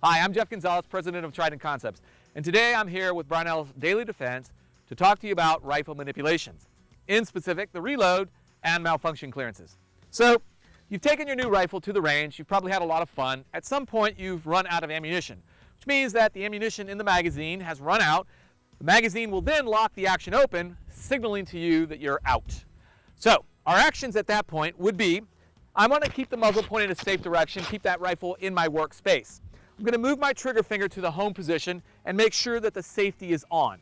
Hi, I'm Jeff Gonzalez, president of Trident Concepts, and today I'm here with Brownell's Daily Defense to talk to you about rifle manipulations, in specific the reload and malfunction clearances. So, you've taken your new rifle to the range, you've probably had a lot of fun. At some point you've run out of ammunition, which means that the ammunition in the magazine has run out. The magazine will then lock the action open, signaling to you that you're out. So, our actions at that point would be, I'm going to keep the muzzle pointed in a safe direction, keep that rifle in my workspace. I'm going to move my trigger finger to the home position and make sure that the safety is on.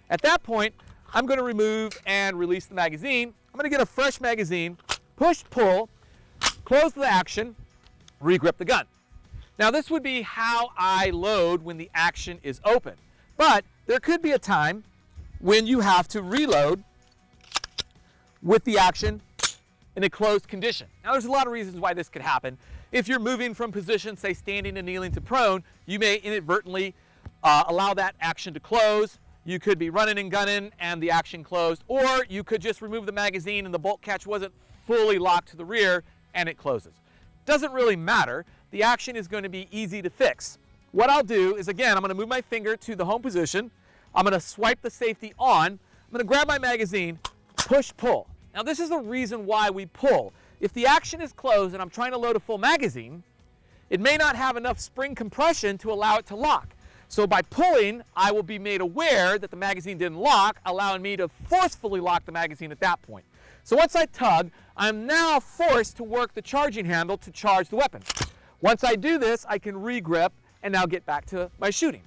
At that point, I'm going to remove and release the magazine. I'm going to get a fresh magazine, push, pull, close the action, regrip the gun. Now this would be how I load when the action is open. But there could be a time when you have to reload with the action in a closed condition. Now there's a lot of reasons why this could happen. If you're moving from position, say standing and kneeling to prone, you may inadvertently allow that action to close. You could be running and gunning and the action closed, or you could just remove the magazine and the bolt catch wasn't fully locked to the rear and it closes. Doesn't really matter. The action is going to be easy to fix. What I'll do is, again, I'm going to move my finger to the home position. I'm going to swipe the safety on. I'm going to grab my magazine, push, pull. Now this is the reason why we pull. If the action is closed and I'm trying to load a full magazine, it may not have enough spring compression to allow it to lock. So by pulling, I will be made aware that the magazine didn't lock, allowing me to forcefully lock the magazine at that point. So once I tug, I'm now forced to work the charging handle to charge the weapon. Once I do this, I can re-grip and now get back to my shooting.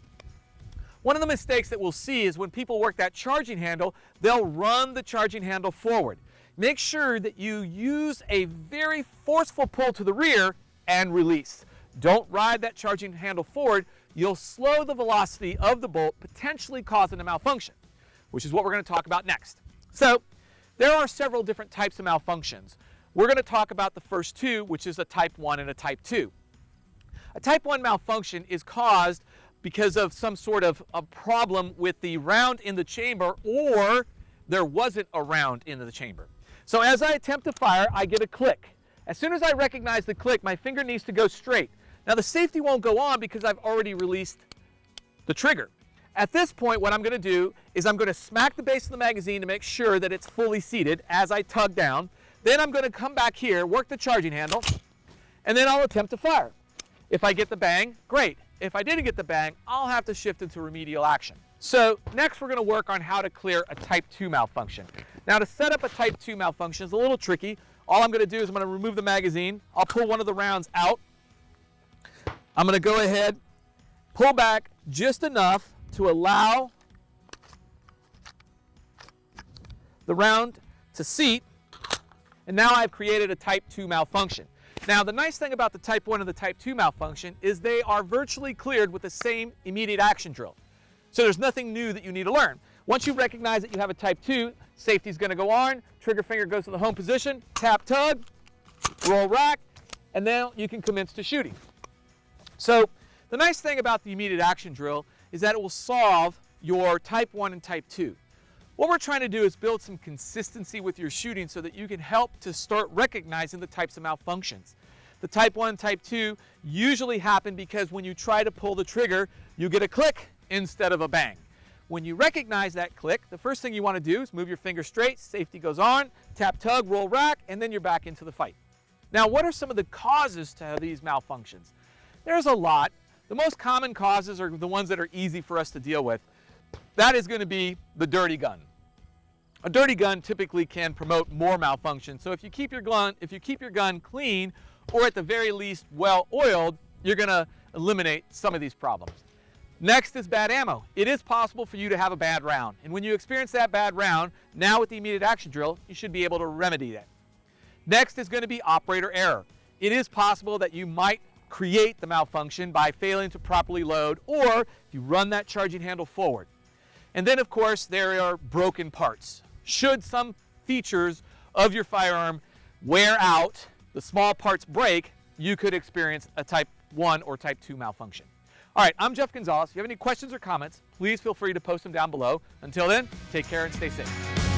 One of the mistakes that we'll see is when people work that charging handle, they'll run the charging handle forward. Make sure that you use a very forceful pull to the rear and release. Don't ride that charging handle forward. You'll slow the velocity of the bolt, potentially causing a malfunction, which is what we're going to talk about next. So, there are several different types of malfunctions. We're going to talk about the first two, which is a type 1 and a type 2. A type 1 malfunction is caused because of some sort of a problem with the round in the chamber, or there wasn't a round in the chamber. So as I attempt to fire, I get a click. As soon as I recognize the click, my finger needs to go straight. Now the safety won't go on because I've already released the trigger. At this point, what I'm going to do is I'm going to smack the base of the magazine to make sure that it's fully seated as I tug down. Then I'm going to come back here, work the charging handle, and then I'll attempt to fire. If I get the bang, great. If I didn't get the bang, I'll have to shift into remedial action. So next we're going to work on how to clear a type 2 malfunction. Now to set up a type 2 malfunction is a little tricky. All I'm going to do is I'm going to remove the magazine. I'll pull one of the rounds out. I'm going to go ahead, pull back just enough to allow the round to seat, and now I've created a type 2 malfunction. Now the nice thing about the type 1 and the type 2 malfunction is they are virtually cleared with the same immediate action drill. So there's nothing new that you need to learn. Once you recognize that you have a type 2, safety is going to go on, trigger finger goes to the home position, tap tug, roll rack, and now you can commence to shooting. So the nice thing about the immediate action drill is that it will solve your type 1 and type 2. What we're trying to do is build some consistency with your shooting so that you can help to start recognizing the types of malfunctions. The type 1, type 2 usually happen because when you try to pull the trigger, you get a click instead of a bang. When you recognize that click, the first thing you want to do is move your finger straight, safety goes on, tap tug, roll rack, and then you're back into the fight. Now what are some of the causes to these malfunctions? There's a lot. The most common causes are the ones that are easy for us to deal with. That is going to be the dirty gun. A dirty gun typically can promote more malfunction. So if you keep your gun clean, or at the very least well oiled, you're going to eliminate some of these problems. Next is bad ammo. It is possible for you to have a bad round. And when you experience that bad round, now with the immediate action drill, you should be able to remedy that. Next is going to be operator error. It is possible that you might create the malfunction by failing to properly load, or if you run that charging handle forward. And then of course there are broken parts. Should some features of your firearm wear out, the small parts break, you could experience a type 1 or type 2 malfunction. All right, I'm Jeff Gonzalez. If you have any questions or comments, please feel free to post them down below. Until then, take care and stay safe.